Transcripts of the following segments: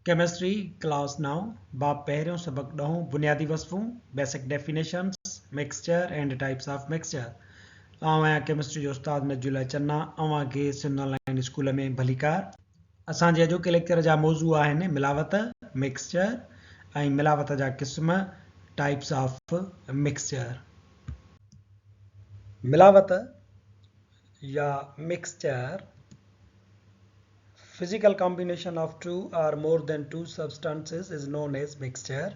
Chemistry class 9 बाब पहिरियों सबक ॾहों बुनियादी वस्फूं basic definitions mixture and types of mixture आउं आहियां केमिस्ट्री जो उस्ताद नजुल चन्ना अव्हांखे सिंध ऑनलाइन स्कूल में भलीकार असांजे अॼोके लेक्चर जा मौज़ू आहिनि मिलावत मिक्सचर ऐं मिलावत जा क़िस्म टाइप्स ऑफ मिक्सचर मिलावत या mixture Physical combination of two or more than two substances is known as mixture.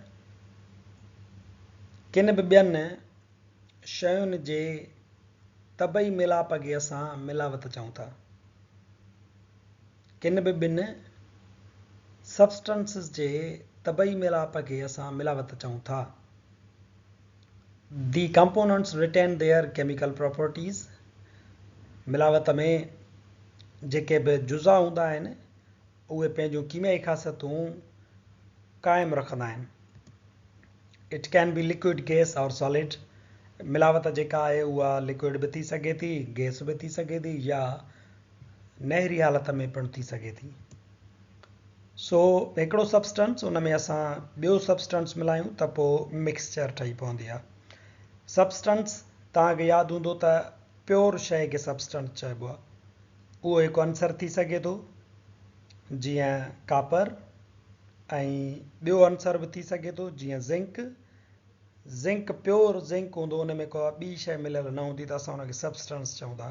किन बि ॿियनि शयुनि जे तबई मिलाप खे असां मिलावत चऊं था किन बि ॿिनि substances जे तबई मिलाप खे असां मिलावत चऊं था The components retain their chemical properties. मिलावत में जेके बि जुज़ा हूंदा आहिनि उहे पंहिंजूं कीमियाई ख़ासियतूं क़ाइमु रखंदा आहिनि it can be liquid gas और सॉलिड मिलावत जेका आहे उहा लिक्विड बि थी सघे थी गैस बि थी सघे थी या नहरी हालत में पिणु थी सघे थी सो हिकिड़ो सब्सटेंस उन में असां ॿियो सब्सटेंस मिलायूं त पोइ मिक्सचर ठही पवंदी आहे सब्सटेंस तव्हांखे यादि हूंदो त प्योर शइ खे सब्सटेंस चइबो आहे उहो हिकु अंसर थी सघे थो जीअं कापर ऐं ॿियो अंसर बि थी सघे थो जीअं ज़िंक प्योर ज़िंक हूंदो उन में को ॿी शइ मिलियल न हूंदी त असां उनखे सब्सटेंस चऊं था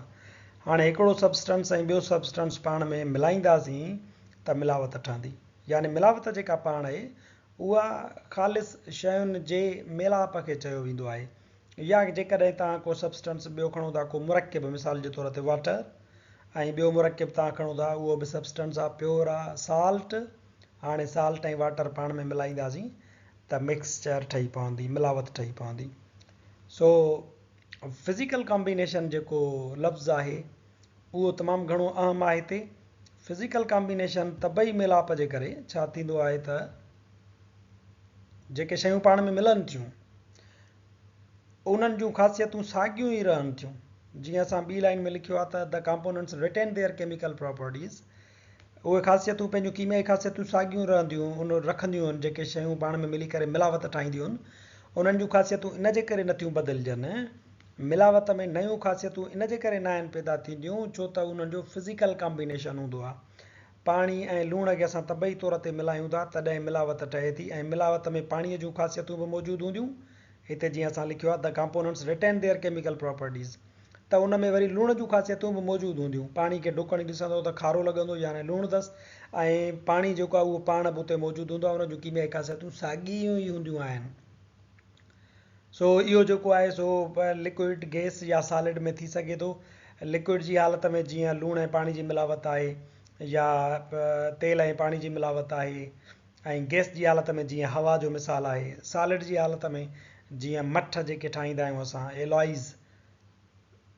हाणे हिकिड़ो सब्सटेंस ऐं ॿियो सब्सटेंस पाण में मिलाईंदासीं त मिलावत ठहंदी यानी मिलावत जेका पाण आहे उहा ख़ालिस शयुनि जे मिलाप खे चयो वेंदो आहे या जेकॾहिं तव्हां को सब्सटेंस ॿियो खणो था को मुरकिब मिसाल जे तौर ते वाटर ऐं ॿियो मुरकिब तव्हां खणो था उहो बि सब्सटेंस आहे प्योर आहे साल्ट हाणे साल्ट ऐं वाटर पाण में मिलाईंदासीं त मिक्सचर ठही पवंदी मिलावत ठही पवंदी सो फिज़िकल कॉम्बिनेशन जेको लफ़्ज़ आहे उहो तमामु घणो अहम आहे हिते फिज़िकल कॉम्बिनेशन तबई मिलाप जे करे छा थींदो आहे त जेके शयूं पाण में मिलनि थियूं उन्हनि जूं ख़ासियतूं साॻियूं ई रहनि थियूं जीअं असां ॿी लाइन में लिखियो आहे त the components retain their chemical properties उहे ख़ासियतूं पंहिंजूं कीमियाई ख़ासियतूं साॻियूं रहंदियूं उन रखंदियूं आहिनि जेके शयूं पाण में मिली करे मिलावत ठाहींदियूं आहिनि उन्हनि जूं ख़ासियतूं इन जे करे नथियूं बदिलजनि मिलावत में नयूं ख़ासियतूं इन जे करे न आहिनि पैदा थींदियूं छो त उन्हनि जो फिज़िकल कॉम्बिनेशन हूंदो आहे पाणी ऐं लूण खे असां तबई तौर ते मिलायूं था तॾहिं मिलावत ठहे थी ऐं मिलावत में पाणीअ जूं ख़ासियतूं बि मौजूदु हूंदियूं हिते जीअं असां लिखियो आहे the components retain their chemical properties त उन में वरी लूण जूं ख़ासियतूं बि मौजूदु हूंदियूं पाणी खे ढुकण ॾिसंदो त खारो लॻंदो यानी लूणु अथसि ऐं पाणी जेको आहे उहो पाण बि उते मौजूदु हूंदो आहे उन जूं कीमियाई ख़ासियतूं साॻियूं ई हूंदियूं आहिनि सो इहो जेको आहे सो लिक्विड गैस या सॉलिड में थी सघे थो लिक्विड जी हालत में जीअं लूणु ऐं पाणी जी मिलावत आहे या तेल ऐं पाणी जी मिलावत आहे ऐं गैस जी हालत में जीअं हवा जो मिसाल आहे सॉलिड जी हालत में जीअं मठ जेके ठाहींदा आहियूं असां एलॉइज़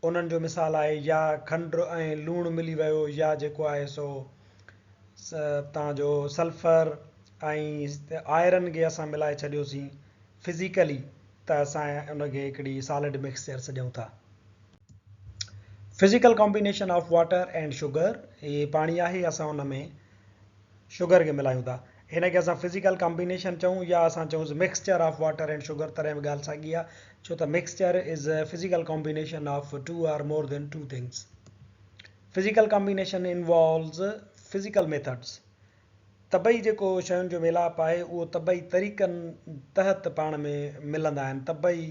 उन्हनि जो मिसाल आहे या खंडु ऐं लूणु मिली वियो या जेको आहे सो तव्हांजो सल्फर ऐं आयरन खे असां मिलाए छॾियोसीं फिज़िकली त असां उनखे हिकिड़ी सॉलिड मिक्सचर सॾियूं था physical combination of water and sugar इहे पाणी आहे असां उन में शुगर खे मिलायूं था हिन खे असां फिज़िकल कॉम्बिनेशन चऊं या असां चऊं mixture of water and sugar तॾहिं बि ॻाल्हि साॻी आहे छो त mixture is a physical combination of two or more than two things physical combination involves physical methods तबई जेको शयुनि जो मिलाप आहे उहो तबई तरीक़नि तहत पाण में मिलंदा आहिनि तबई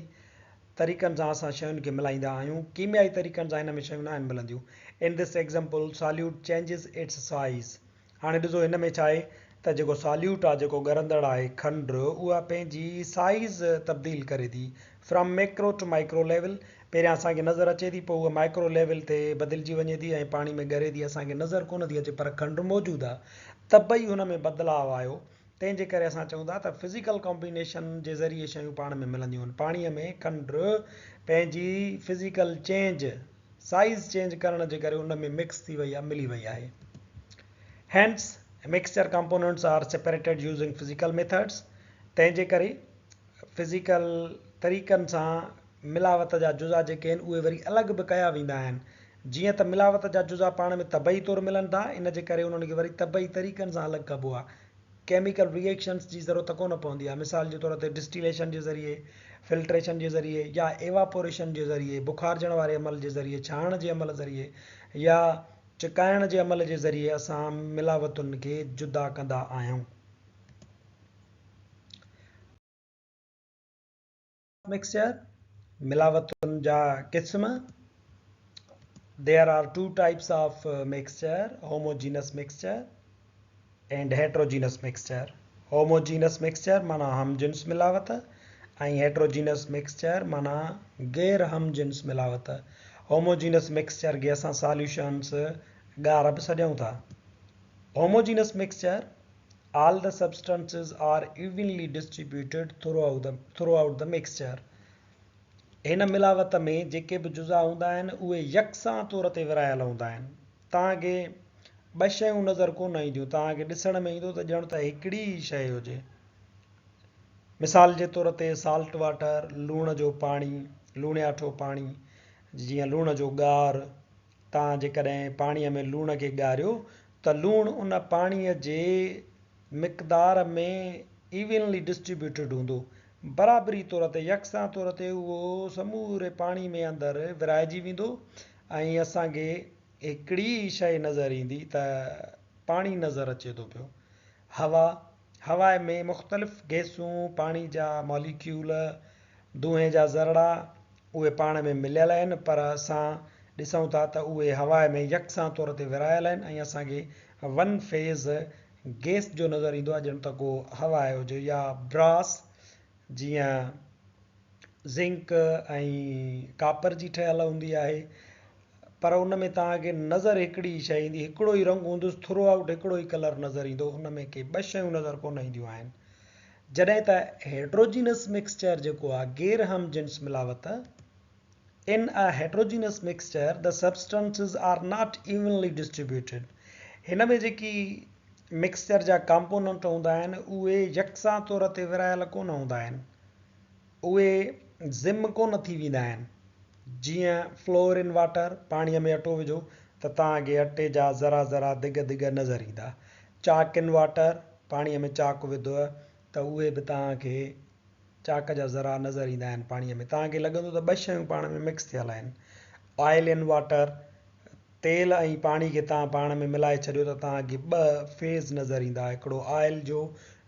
तरीक़नि सां असां शयुनि खे मिलाईंदा आहियूं कीमियाई तरीक़नि सां हिन में शयूं न आहिनि मिलंदियूं in this example solute changes it's size हाणे ॾिसो हिन में छा आहे त जेको सॉल्यूट आहे जेको ॻरंदड़ आहे खंडु उहा पंहिंजी साइज़ तब्दील करे थी from macro to micro level पहिरियां असांखे नज़र अचे थी पोइ उहा माइक्रो लेवल ते बदिलजी वञे थी ऐं पाणी में ॻरे थी असांखे नज़र कोन थी अचे पर खंडु मौजूदु आहे तबई हुन में बदिलाव आयो तंहिंजे करे असां चऊं था त फिज़िकल कॉम्बिनेशन जे ज़रिए शयूं पाण में मिलंदियूं आहिनि पाणीअ में खंडु पंहिंजी फिज़िकल चेंज साइज़ चेंज करण जे करे उन में मिक्स थी वई आहे मिली वई आहे hence mixture components are separated using physical methods तंहिंजे करे फिज़िकल तरीक़नि सां मिलावत जा जुज़ा जेके आहिनि उहे वरी अलॻि बि कया वेंदा आहिनि जीअं त मिलावत जा जुज़ा पाण में तबई तौरु मिलनि था इन जे करे उन्हनि खे वरी तबई तरीक़नि सां अलॻि कबो आहे केमिकल रिएक्शंस जी ज़रूरत कोन पवंदी आहे। मिसाल जे तौर ते डिस्टिलेशन जे ज़रिए, फिल्ट्रेशन जे ज़रिए या एवापोरेशन जे ज़रिए, बुखारजण वारे अमल जे ज़रिए, छाणण जे अमल ज़रिए या चिकाइण जे अमल जे ज़रिए असां मिलावतुनि खे जुदा कंदा आहियूं। मिक्सचर, मिलावतुनि जा क़िस्म। There are two types of mixture, homogeneous mixture and heterogeneous mixture. Homogeneous mixture माना हम जिन्स मिलावत ऐं heterogeneous mixture माना गैर हम जिन्स मिलावत। homogeneous mixture खे असां solutions ॻार बि सॾियूं था। homogeneous mixture, all the substances are evenly distributed throughout the mixture. हिन मिलावत में जेके बि जुज़ा हूंदा आहिनि उहे यकसां तौर ते विरहायल हूंदा आहिनि। तव्हांखे ॿ शयूं नज़र कोन ईंदियूं, तव्हांखे ॾिसण में ईंदो त ॼण त हिकिड़ी ई शइ हुजे। मिसाल जे तौर ते साल्ट वाटर, लूण जो पाणी, लूणियाठो पाणी, जीअं लूण जो ॻार। तव्हां जेकॾहिं पाणीअ में लूण खे ॻारियो त लूणु उन पाणीअ जे मिक़दार में इवनली डिस्ट्रीब्यूटेड हूंदो, बराबरी तौर ते यकसां तौर ते उहो समूरे पाणी में अंदरि विरहाइजी वेंदो ऐं असांखे हिकिड़ी ई शइ नज़र ईंदी त पाणी नज़र अचे थो पियो। हवा में मुख़्तलिफ़ गैसूं, पाणी जा मॉलिक्यूल, धुएं जा ज़रड़ा उहे पाण में मिलियल आहिनि, पर असां ॾिसूं था त उहे हवा में यकसां तौर ते विरहायल आहिनि ऐं असांखे वन फेज़ गैस जो नज़र ईंदो आहे, ॼण त को हवा हुजे। या ब्रास जीअं ज़िंक ऐं कापर जी ठहियल हूंदी आहे, पर उन में तव्हांखे नज़र हिकिड़ी ई शइ ईंदी, हिकिड़ो ई रंग हूंदुसि, थ्रू आउट हिकिड़ो ई कलर नज़र ईंदो, उन में के ॿ शयूं नज़र कोन ईंदियूं आहिनि। जॾहिं त हेट्रोजीनस मिक्सचर जेको आहे गैर हम जिन्स मिलावत, in a heterogeneous mixture the substances are not evenly distributed. हिन में जेकी मिक्सचर जा कंपोनेंट हूंदा आहिनि उहे यकसां तौर ते विरहायल कोन हूंदा आहिनि, उहे ज़िम कोन थी वेंदा आहिनि। जीअं फ्लोर इन वाटर, पाणीअ में अटो विझो त तव्हांखे अटे जा ज़रा ज़रा दिग दिग नज़र ईंदा। चाक इन वाटर, पाणीअ में चाक विधो त उहे बि तव्हांखे चाक जा ज़रा नज़र ईंदा आहिनि पाणीअ में, तव्हांखे लॻंदो त ॿ शयूं पाण में मिक्स थियल आहिनि। ऑयल इन वाटर, तेल ऐं पाणी खे तव्हां पाण में मिलाए छॾियो त तव्हांखे ॿ फेज़ नज़र ईंदा, हिकिड़ो ऑयल जो,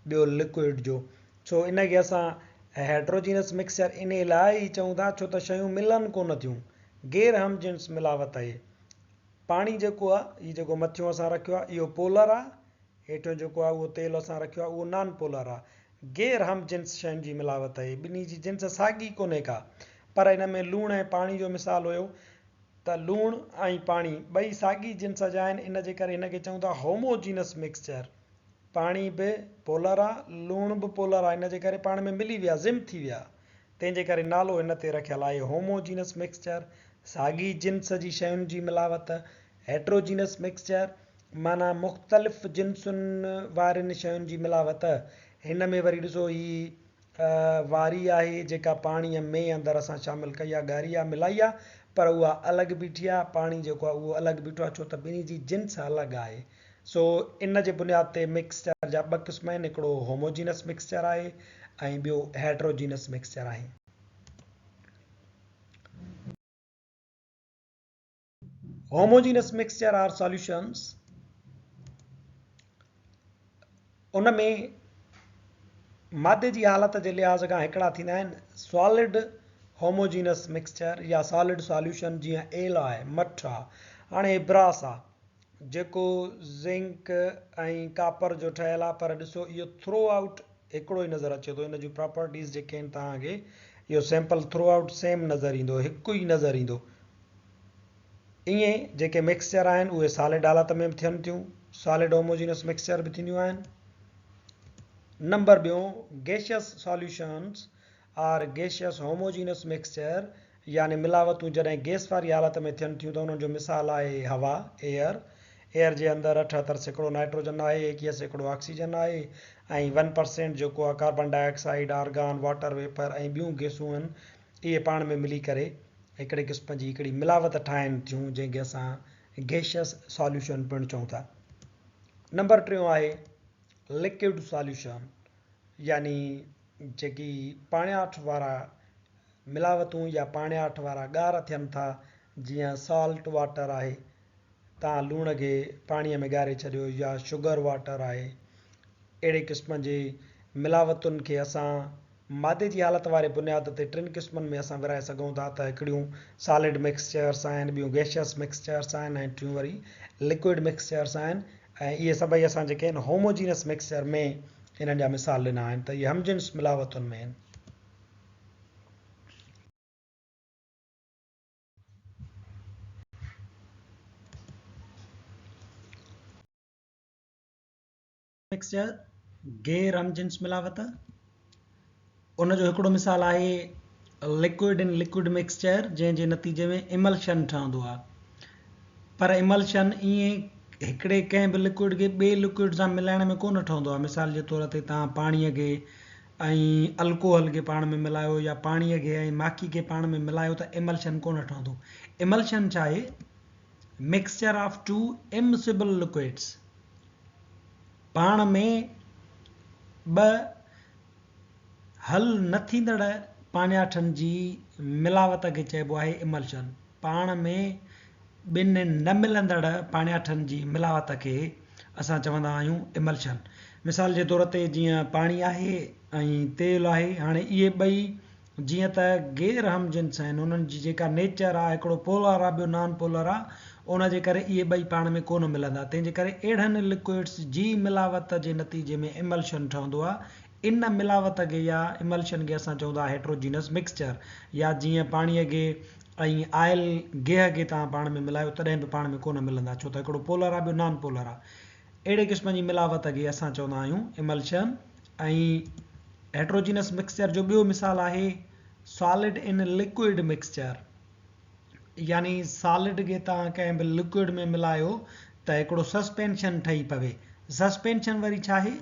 ॿियो लिक्विड जो। छो इनखे असां हेट्रोजीनस मिक्सचर इन लाइ ई चऊं था छो त शयूं मिलनि कोन थियूं, गैर हम जिन्स मिलावत आहे। पाणी जेको आहे, इहो जेको मथियों असां रखियो आहे इहो पोलर आहे, हेठियों जेको आहे उहो तेल असां रखियो आहे उहो नॉन पोलर आहे। गैर हम जिन्स शयुनि जी मिलावत आहे, ॿिन्ही जी जिन्स साॻी कोन्हे का, पर हिन में लूण ऐं पाणी जो मिसाल हुयो त लूणु ऐं पाणी ॿई साॻी जिन्स जा आहिनि, इन जे करे हिनखे चऊं था होमोजीनस मिक्सचर। पाणी बि पोलर आहे, लूणु बि पोलर आहे, इन जे करे पाण में मिली विया, ज़िम थी विया, तंहिंजे करे नालो हिन ते रखियलु आहे होमोजीनस मिक्सचर, साॻी जिन्स जी शयुनि जी मिलावत। हेट्रोजीनस मिक्सचर माना मुख़्तलिफ़ जिन्सुनि वारनि शयुनि जी मिलावत। हिन में वरी ॾिसो ही वारी आहे जेका पाणीअ में अंदरि असां शामिलु कई आहे, ॻारी आहे, मिलाई आहे, पर उहा अलॻि बीठी आहे, पाणी जेको आहे उहो अलॻि बीठो आहे, छो त ॿिन्ही जी जिन्स अलॻि आहे। सो इन जे बुनियाद ते मिक्सचर जा ॿ क़िस्म आहिनि, हिकिड़ो होमोजीनस मिक्सचर आहे ऐं ॿियो हेट्रोजीनस मिक्सचर आहे। होमोजीनस मिक्सचर आर सॉल्यूशंस, उन में मादे जी हालत जे लिहाज़ खां हिकिड़ा थींदा आहिनि सॉलिड होमोजीनस मिक्सचर या सॉलिड सॉल्यूशन, जीअं एल आहे, मठ आहे। हाणे ब्रास आहे जेको ज़िंक ऐं कापर जो ठहियलु आहे, पर ॾिसो इहो थ्रू आउट हिकिड़ो ई नज़र अचे थो, इन जूं प्रॉपर्टीज़ जेके आहिनि तव्हांखे इहो सैंपल थ्रू आउट सेम नज़र ईंदो, हिकु ई नज़र ईंदो। ईअं जेके मिक्सचर आहिनि उहे सॉलिड हालत में बि थियनि थियूं, सॉलिड होमोजीनस मिक्सचर बि थींदियूं आहिनि। नंबर ॿियों, gaseous solutions are gaseous homogeneous mixture, यानी मिलावतूं जॾहिं गैस वारी हालत में थियनि थियूं त उन्हनि जो मिसाल आहे हवा, एयर जे अंदरि 78% नाइट्रोजन आहे, 21% ऑक्सीजन आहे ऐं 1% जेको आहे carbon dioxide, argon, water vapour ऐं ॿियूं गैसूं आहिनि, इहे पाण में मिली करे हिकिड़े क़िस्म जी हिकिड़ी मिलावत ठाहिनि थियूं, जंहिंखे असां गैशियस सॉल्यूशन पिणु चऊं था। नंबर टियों आहे लिक्विड सॉल्यूशन यानी जेकी पाणियाठ वारा मिलावटूं या पाणियाठ वारा ॻार थियनि था, जीअं सॉल्ट वाटर आहे, तव्हां लूण खे पाणीअ में ॻारे छॾियो, या शुगर वाटर आहे, अहिड़े क़िस्म जे मिलावटुनि खे असां मादे जी हालत वारे बुनियाद ते 3 क़िस्मनि में असां विराए सघूं था। त हिकिड़ियूं सॉलिड मिक्सचर्स आहिनि, ॿियूं गैशियस मिक्सचर्स आहिनि, ऐं टियूं वरी लिक्विड मिक्सचर्स आहिनि। ऐं इहे सभई असां जेके आहिनि होमोजीनियस मिक्सचर में हिननि जा मिसाल ॾिना आहिनि, त इहे हमजिन्स मिलावटुनि में आहिनि। मिक्सचर गैर हमजिन्स मिलावट, उनजो हिकिड़ो मिसाल आहे लिक्विड इन लिक्विड मिक्सचर, जंहिंजे नतीजे में इमल्शन ठहंदो आहे। पर इमल्शन ईअं हिकिड़े कंहिं बि लिक्विड खे ॿिए लिक्विड सां मिलाइण में कोन ठहंदो आहे। मिसाल जे तौर ते तव्हां पाणीअ खे ऐं अल्कोहल खे पाण में मिलायो, या पाणीअ खे ऐं माखी खे पाण में मिलायो, त इमल्शन कोन ठहंदो। इमल्शन छा आहे? Mixture of two immiscible liquids, पाण में ॿ हल न थींदड़ पाणियाठनि जी मिलावट खे चइबो आहे इमल्शन। पाण में ॿिनि न मिलंदड़ पाणियाठनि जी मिलावट खे असां चवंदा आहियूं इमल्शन। मिसाल जे तौर ते जीअं पाणी आहे ऐं तेल आहे, हाणे इहे ॿई जीअं त गैर हमजिन्स आहिनि, उन्हनि जी जेका नेचर आहे, हिकिड़ो पोलर आहे, ॿियो नॉन पोलर आहे, उन जे करे इहे ॿई पाण में कोन मिलंदा। तंहिंजे करे अहिड़नि लिक्विड्स जी मिलावट जे नतीजे में इमल्शन ठहंदो आहे। इन मिलावट खे या इमल्शन खे असां चवंदा हेट्रोजीनियस मिक्सचर। या जीअं पाणीअ खे ऐं आयल गेह खे तव्हां पाण में मिलायो, तॾहिं बि पाण में कोन मिलंदा, छो त हिकिड़ो पोलर आहे, ॿियो नॉन पोलर आहे। अहिड़े क़िस्म जी मिलावट खे असां चवंदा आहियूं इमल्शन। ऐं हेट्रोजीनियस मिक्सचर जो ॿियो मिसाल आहे सॉलिड इन लिक्विड मिक्सचर, यानी सॉलिड खे तव्हां कंहिं बि लिक्विड में मिलायो त हिकिड़ो सस्पेंशन ठही पवे। सस्पेंशन वरी छा आहे?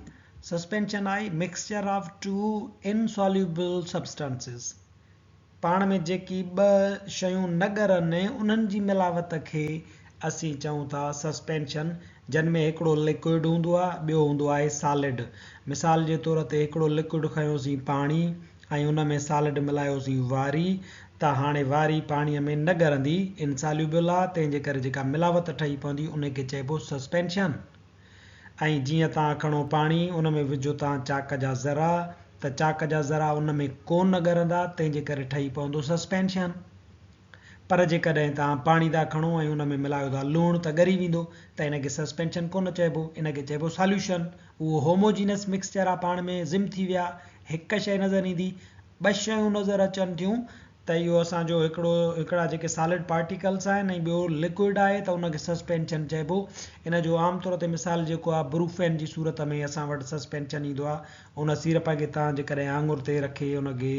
सस्पेंशन आहे mixture of two insoluble substances, पाण में जेकी ॿ शयूं न ॻरनि उन्हनि जी मिलावट खे असीं चऊं था सस्पेंशन, जिन में हिकिड़ो लिक्विड हूंदो आहे, ॿियो हूंदो आहे सॉलिड। मिसाल जे तौर ते हिकिड़ो लिक्विड खयोसीं पाणी, ऐं उन में सॉलिड मिलायोसीं वारी, त हाणे वारी पाणीअ में न ॻरंदी, इनसॉल्युबल आहे, तंहिंजे करे जेका मिलावट ठही पवंदी उनखे चइबो सस्पेंशन। ऐं जीअं तव्हां खणो पाणी, उन में विझो तव्हां चाक जा ज़रा, त चाक जा ज़रा उन में कोन ॻरंदा, तंहिंजे करे ठही पवंदो सस्पेंशन। पर जेकॾहिं तव्हां पाणी था खणो ऐं उन में मिलायो था लूणु, त ॻरी वेंदो, त इनखे सस्पेंशन कोन चइबो, इनखे चइबो सॉल्यूशन। उहो होमोजीनियस मिक्सचर आहे, पाण में ज़िम थी विया, हिकु शइ नज़र ईंदी, ॿ शयूं नज़र अचनि थियूं, त इहो असांजो हिकिड़ा जेके सॉलिड पार्टिकल्स आहिनि ऐं ॿियो लिक्विड आहे, त उनखे सस्पेंशन चइबो। इन जो आम तौर ते मिसाल जेको आहे ब्रूफेन जी सूरत में असां वटि सस्पेंशन ईंदो आहे। उन सीरप खे तव्हां जेकॾहिं आङुर ते रखे उनखे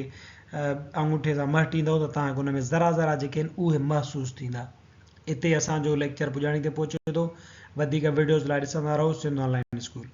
अंगूठे सां महटींदव, त तव्हांखे उन में ज़रा ज़रा जेके आहिनि उहे महसूसु थींदा। इते असांजो लेक्चर पुॼाणी ते पहुचे थो। वधीक वीडियोज़ लाइ ॾिसंदा रहो सिंध ऑनलाइन स्कूल।